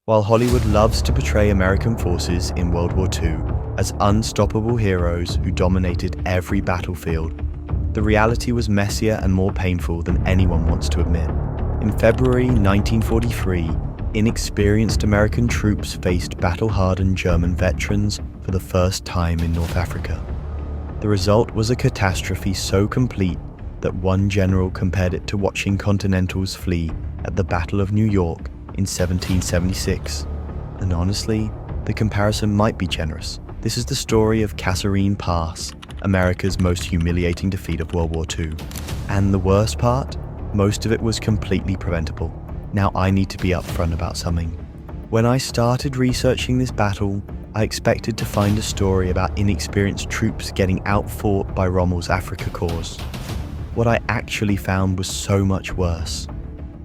While Hollywood loves to portray American forces in World War II as unstoppable heroes who dominated every battlefield, the reality was messier and more painful than anyone wants to admit. In February 1943, inexperienced American troops faced battle-hardened German veterans for the first time in North Africa. The result was a catastrophe so complete that one general compared it to watching Continentals flee at the Battle of New York in 1776. And honestly, the comparison might be generous. This is the story of Kasserine Pass, America's most humiliating defeat of World War II. And the worst part? Most of it was completely preventable. Now I need to be upfront about something. When I started researching this battle, I expected to find a story about inexperienced troops getting outfought by Rommel's Afrika Korps. What I actually found was so much worse.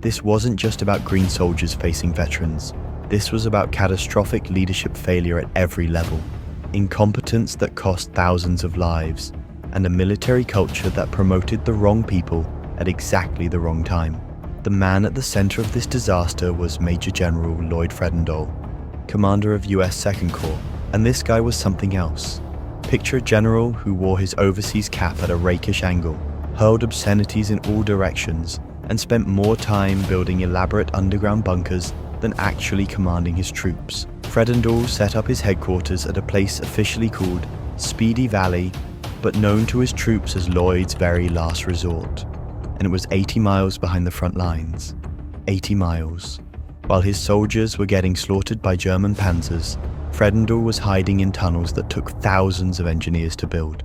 This wasn't just about green soldiers facing veterans. This was about catastrophic leadership failure at every level, incompetence that cost thousands of lives, and a military culture that promoted the wrong people at exactly the wrong time. The man at the center of this disaster was Major General Lloyd Fredendall, commander of US Second Corps, and this guy was something else. Picture a general who wore his overseas cap at a rakish angle, hurled obscenities in all directions, and spent more time building elaborate underground bunkers than actually commanding his troops. Fredendall set up his headquarters at a place officially called Speedy Valley, but known to his troops as Lloyd's very last resort. And it was 80 miles behind the front lines. 80 miles. While his soldiers were getting slaughtered by German panzers, Fredendall was hiding in tunnels that took thousands of engineers to build.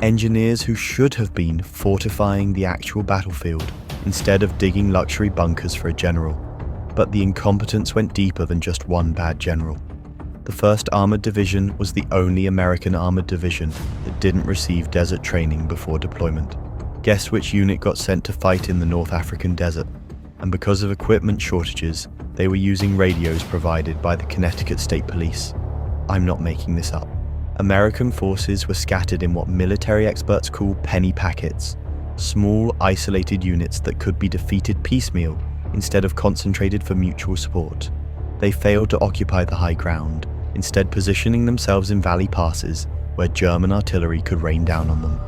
Engineers who should have been fortifying the actual battlefield instead of digging luxury bunkers for a general. But the incompetence went deeper than just one bad general. The 1st Armored Division was the only American armored division that didn't receive desert training before deployment. Guess which unit got sent to fight in the North African desert? And because of equipment shortages, they were using radios provided by the Connecticut State Police. I'm not making this up. American forces were scattered in what military experts call penny packets, small, isolated units that could be defeated piecemeal instead of concentrated for mutual support. They failed to occupy the high ground, instead positioning themselves in valley passes where German artillery could rain down on them.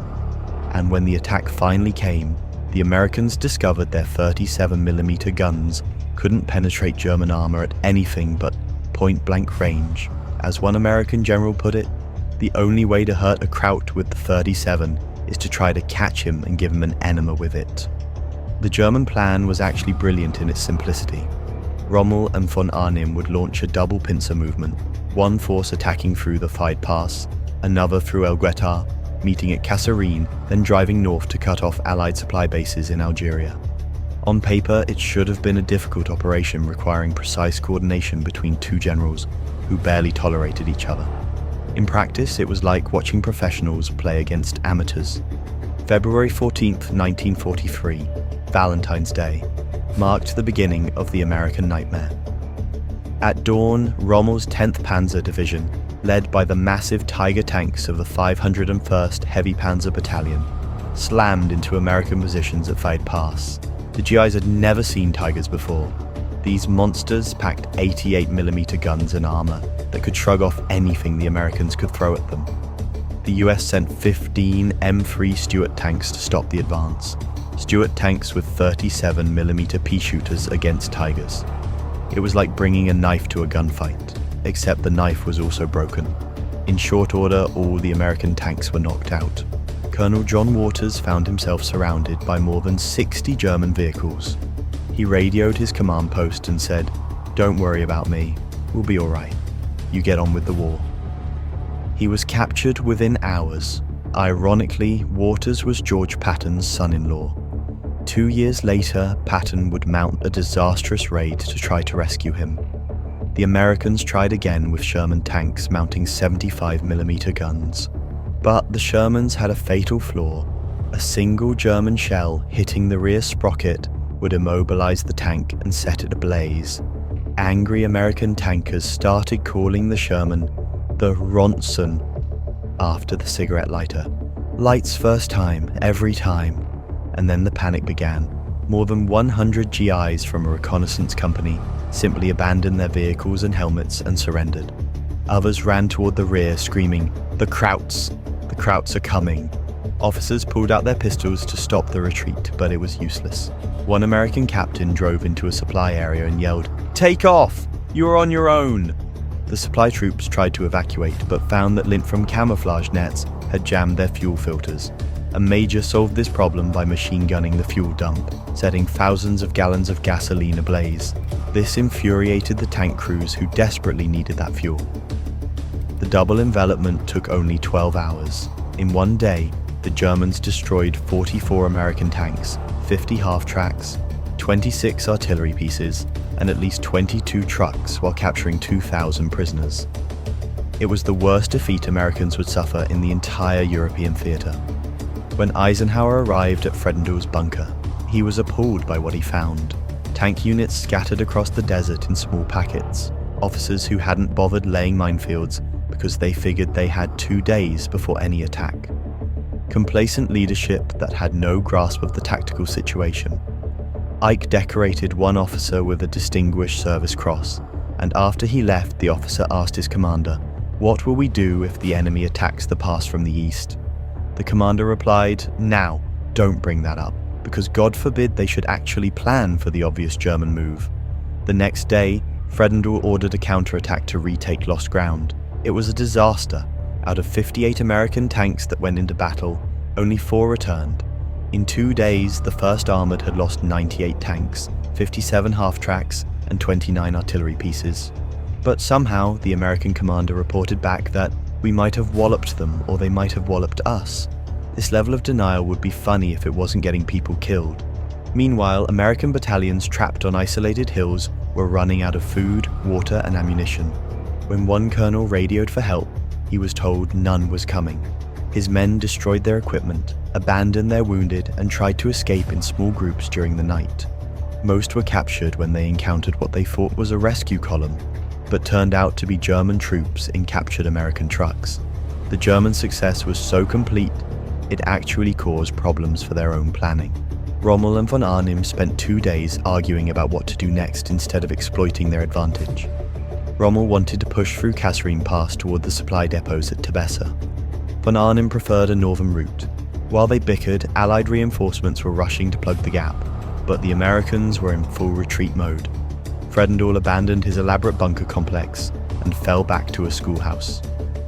And when the attack finally came, the Americans discovered their 37mm guns couldn't penetrate German armor at anything but point-blank range. As one American general put it, the only way to hurt a Kraut with the 37 is to try to catch him and give him an enema with it. The German plan was actually brilliant in its simplicity. Rommel and von Arnim would launch a double pincer movement, one force attacking through the Fied Pass, another through El Guetar, meeting at Kasserine, then driving north to cut off Allied supply bases in Algeria. On paper, it should have been a difficult operation requiring precise coordination between two generals who barely tolerated each other. In practice, it was like watching professionals play against amateurs. February 14th, 1943, Valentine's Day, marked the beginning of the American nightmare. At dawn, Rommel's 10th Panzer Division, led by the massive Tiger tanks of the 501st Heavy Panzer Battalion, slammed into American positions at Fied Pass. The GIs had never seen Tigers before. These monsters packed 88mm guns and armor that could shrug off anything the Americans could throw at them. The US sent 15 M3 Stuart tanks to stop the advance. Stuart tanks with 37mm pea shooters against Tigers. It was like bringing a knife to a gunfight, except the knife was also broken. In short order, all the American tanks were knocked out. Colonel John Waters found himself surrounded by more than 60 German vehicles. He radioed his command post and said, "Don't worry about me, we'll be alright. You get on with the war." He was captured within hours. Ironically, Waters was George Patton's son-in-law. 2 years later, Patton would mount a disastrous raid to try to rescue him. The Americans tried again with Sherman tanks mounting 75mm guns. But the Shermans had a fatal flaw. A single German shell hitting the rear sprocket would immobilize the tank and set it ablaze. Angry American tankers started calling the Sherman the Ronson after the cigarette lighter. Lights first time, every time. And then the panic began. More than 100 GIs from a reconnaissance company simply abandoned their vehicles and helmets and surrendered. Others ran toward the rear, screaming, "The Krauts! The Krauts are coming!" Officers pulled out their pistols to stop the retreat, but it was useless. One American captain drove into a supply area and yelled, "Take off! You are on your own!" The supply troops tried to evacuate, but found that lint from camouflage nets had jammed their fuel filters. A major solved this problem by machine gunning the fuel dump, setting thousands of gallons of gasoline ablaze. This infuriated the tank crews who desperately needed that fuel. The double envelopment took only 12 hours. In one day, the Germans destroyed 44 American tanks, 50 half-tracks, 26 artillery pieces, and at least 22 trucks while capturing 2,000 prisoners. It was the worst defeat Americans would suffer in the entire European theatre. When Eisenhower arrived at Fredendall's bunker, he was appalled by what he found. Tank units scattered across the desert in small packets, officers who hadn't bothered laying minefields because they figured they had 2 days before any attack. Complacent leadership that had no grasp of the tactical situation. Ike decorated one officer with a Distinguished Service Cross, and after he left, the officer asked his commander, "What will we do if the enemy attacks the pass from the east?" The commander replied, "Now, don't bring that up, because God forbid they should actually plan for the obvious German move." The next day, Fredendall ordered a counterattack to retake lost ground. It was a disaster. Out of 58 American tanks that went into battle, only 4 returned. In 2 days, the 1st Armoured had lost 98 tanks, 57 half-tracks, and 29 artillery pieces. But somehow, the American commander reported back that we might have walloped them or they might have walloped us. This level of denial would be funny if it wasn't getting people killed. Meanwhile, American battalions trapped on isolated hills were running out of food, water, and ammunition. When one colonel radioed for help, he was told none was coming. His men destroyed their equipment, abandoned their wounded, and tried to escape in small groups during the night. Most were captured when they encountered what they thought was a rescue column, but turned out to be German troops in captured American trucks. The German success was so complete, it actually caused problems for their own planning. Rommel and von Arnim spent 2 days arguing about what to do next instead of exploiting their advantage. Rommel wanted to push through Kasserine Pass toward the supply depots at Tebessa. Von Arnim preferred a northern route. While they bickered, Allied reinforcements were rushing to plug the gap, but the Americans were in full retreat mode. Fredendall abandoned his elaborate bunker complex and fell back to a schoolhouse.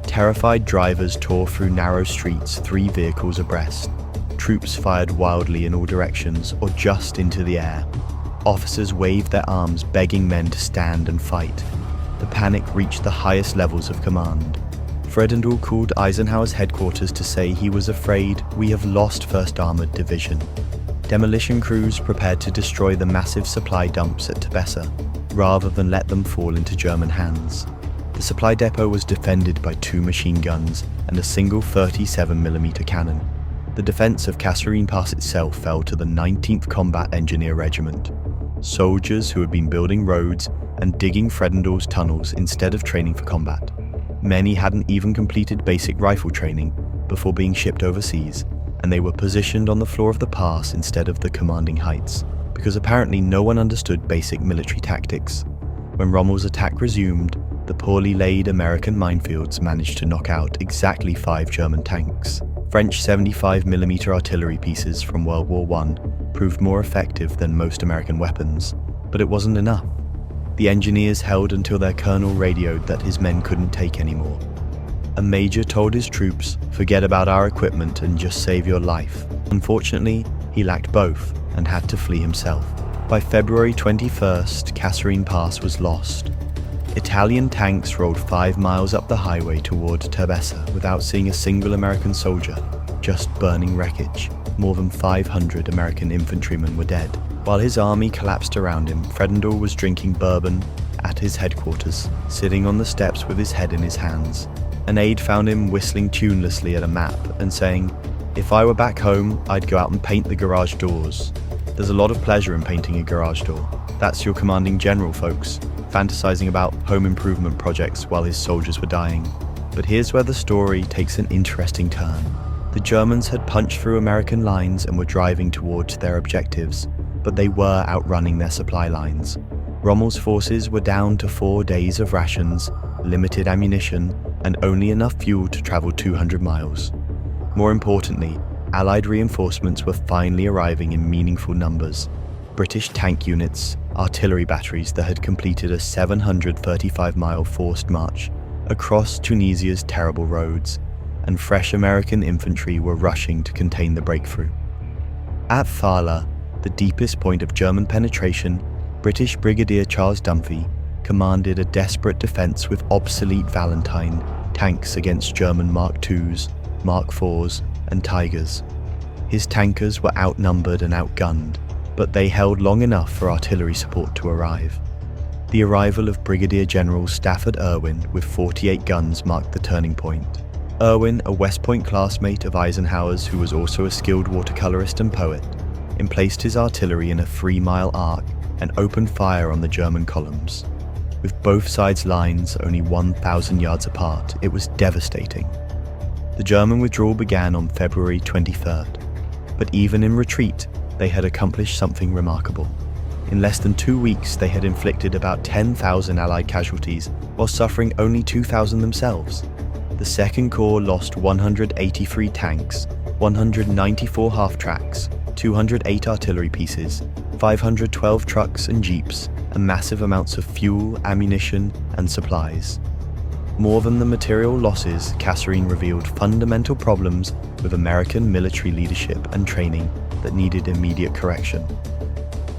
Terrified drivers tore through narrow streets 3 vehicles abreast. Troops fired wildly in all directions or just into the air. Officers waved their arms begging men to stand and fight. The panic reached the highest levels of command. Fredendall called Eisenhower's headquarters to say he was afraid we have lost 1st Armoured Division. Demolition crews prepared to destroy the massive supply dumps at Tebessa, rather than let them fall into German hands. The supply depot was defended by 2 machine guns and a single 37mm cannon. The defense of Kasserine Pass itself fell to the 19th Combat Engineer Regiment, soldiers who had been building roads and digging Fredendall's tunnels instead of training for combat. Many hadn't even completed basic rifle training before being shipped overseas, and they were positioned on the floor of the pass instead of the commanding heights, because apparently no one understood basic military tactics. When Rommel's attack resumed, the poorly laid American minefields managed to knock out exactly 5 German tanks. French 75mm artillery pieces from World War I proved more effective than most American weapons, but it wasn't enough. The engineers held until their colonel radioed that his men couldn't take anymore. A major told his troops, "Forget about our equipment and just save your life." Unfortunately, he lacked both and had to flee himself. By February 21st, Kasserine Pass was lost. Italian tanks rolled 5 miles up the highway toward Tebessa without seeing a single American soldier, just burning wreckage. More than 500 American infantrymen were dead. While his army collapsed around him, Fredendall was drinking bourbon at his headquarters, sitting on the steps with his head in his hands. An aide found him whistling tunelessly at a map and saying, "If I were back home, I'd go out and paint the garage doors." There's a lot of pleasure in painting a garage door. That's your commanding general, folks, fantasizing about home improvement projects while his soldiers were dying. But here's where the story takes an interesting turn. The Germans had punched through American lines and were driving towards their objectives, but they were outrunning their supply lines. Rommel's forces were down to 4 days of rations, limited ammunition, and only enough fuel to travel 200 miles. More importantly, Allied reinforcements were finally arriving in meaningful numbers. British tank units, artillery batteries that had completed a 735-mile forced march across Tunisia's terrible roads, and fresh American infantry were rushing to contain the breakthrough. At Thala, the deepest point of German penetration, British Brigadier Charles Dunphy commanded a desperate defense with obsolete Valentine tanks against German Mark IIs, Mark IVs, and Tigers. His tankers were outnumbered and outgunned, but they held long enough for artillery support to arrive. The arrival of Brigadier General Stafford Irwin with 48 guns marked the turning point. Irwin, a West Point classmate of Eisenhower's who was also a skilled watercolorist and poet, emplaced his artillery in a 3-mile arc and opened fire on the German columns. With both sides' lines only 1,000 yards apart, it was devastating. The German withdrawal began on February 23rd, but even in retreat, they had accomplished something remarkable. In less than 2 weeks, they had inflicted about 10,000 Allied casualties while suffering only 2,000 themselves. The Second Corps lost 183 tanks, 194 half-tracks, 208 artillery pieces, 512 trucks and jeeps, and massive amounts of fuel, ammunition, and supplies. More than the material losses, Kasserine revealed fundamental problems with American military leadership and training that needed immediate correction.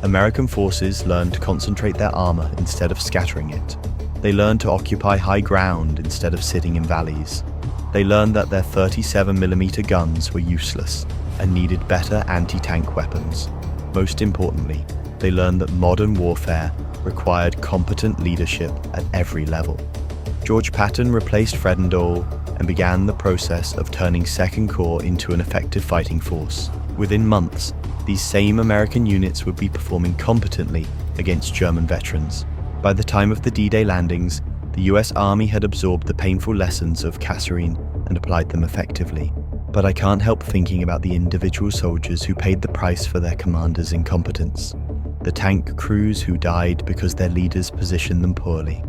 American forces learned to concentrate their armor instead of scattering it. They learned to occupy high ground instead of sitting in valleys. They learned that their 37mm guns were useless and needed better anti-tank weapons. Most importantly, they learned that modern warfare required competent leadership at every level. George Patton replaced Fredendall and began the process of turning Second Corps into an effective fighting force. Within months, these same American units would be performing competently against German veterans. By the time of the D-Day landings, the US Army had absorbed the painful lessons of Kasserine and applied them effectively. But I can't help thinking about the individual soldiers who paid the price for their commanders' incompetence. The tank crews who died because their leaders positioned them poorly.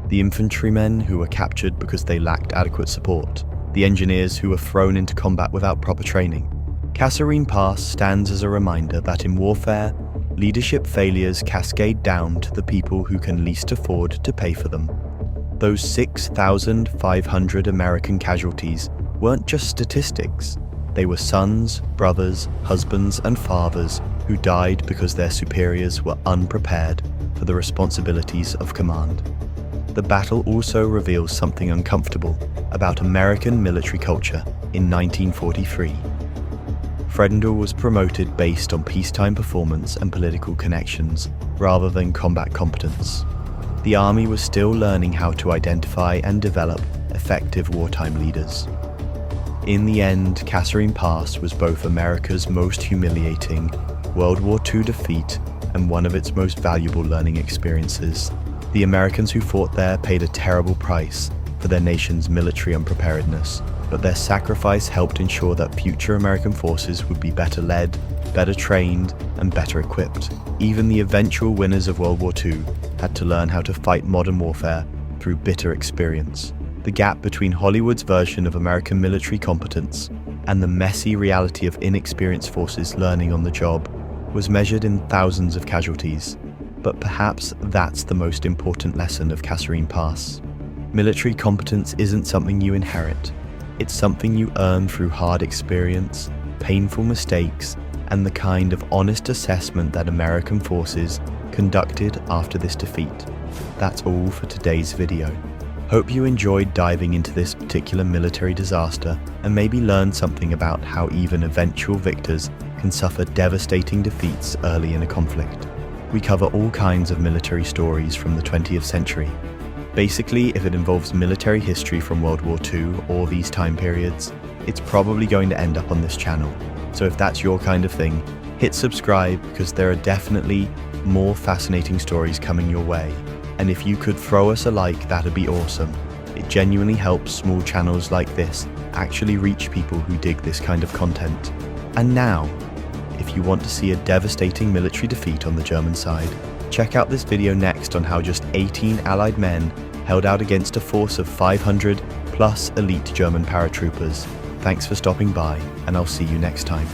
The infantrymen who were captured because they lacked adequate support. The engineers who were thrown into combat without proper training. Kasserine Pass stands as a reminder that in warfare, leadership failures cascade down to the people who can least afford to pay for them. Those 6,500 American casualties weren't just statistics. They were sons, brothers, husbands, and fathers who died because their superiors were unprepared for the responsibilities of command. The battle also reveals something uncomfortable about American military culture in 1943. Fredendall was promoted based on peacetime performance and political connections, rather than combat competence. The army was still learning how to identify and develop effective wartime leaders. In the end, Kasserine Pass was both America's most humiliating World War II defeat and one of its most valuable learning experiences. The Americans who fought there paid a terrible price for their nation's military unpreparedness, but their sacrifice helped ensure that future American forces would be better led, better trained, and better equipped. Even the eventual winners of World War II had to learn how to fight modern warfare through bitter experience. The gap between Hollywood's version of American military competence and the messy reality of inexperienced forces learning on the job was measured in thousands of casualties. But perhaps that's the most important lesson of Kasserine Pass. Military competence isn't something you inherit. It's something you earn through hard experience, painful mistakes, and the kind of honest assessment that American forces conducted after this defeat. That's all for today's video. Hope you enjoyed diving into this particular military disaster and maybe learned something about how even eventual victors can suffer devastating defeats early in a conflict. We cover all kinds of military stories from the 20th century. Basically, if it involves military history from World War II or these time periods, it's probably going to end up on this channel. So if that's your kind of thing, hit subscribe because there are definitely more fascinating stories coming your way. And if you could throw us a like, that'd be awesome. It genuinely helps small channels like this actually reach people who dig this kind of content. And now, if you want to see a devastating military defeat on the German side, Check out this video next on how just 18 Allied men held out against a force of 500 plus elite German paratroopers. Thanks for stopping by, and I'll see you next time.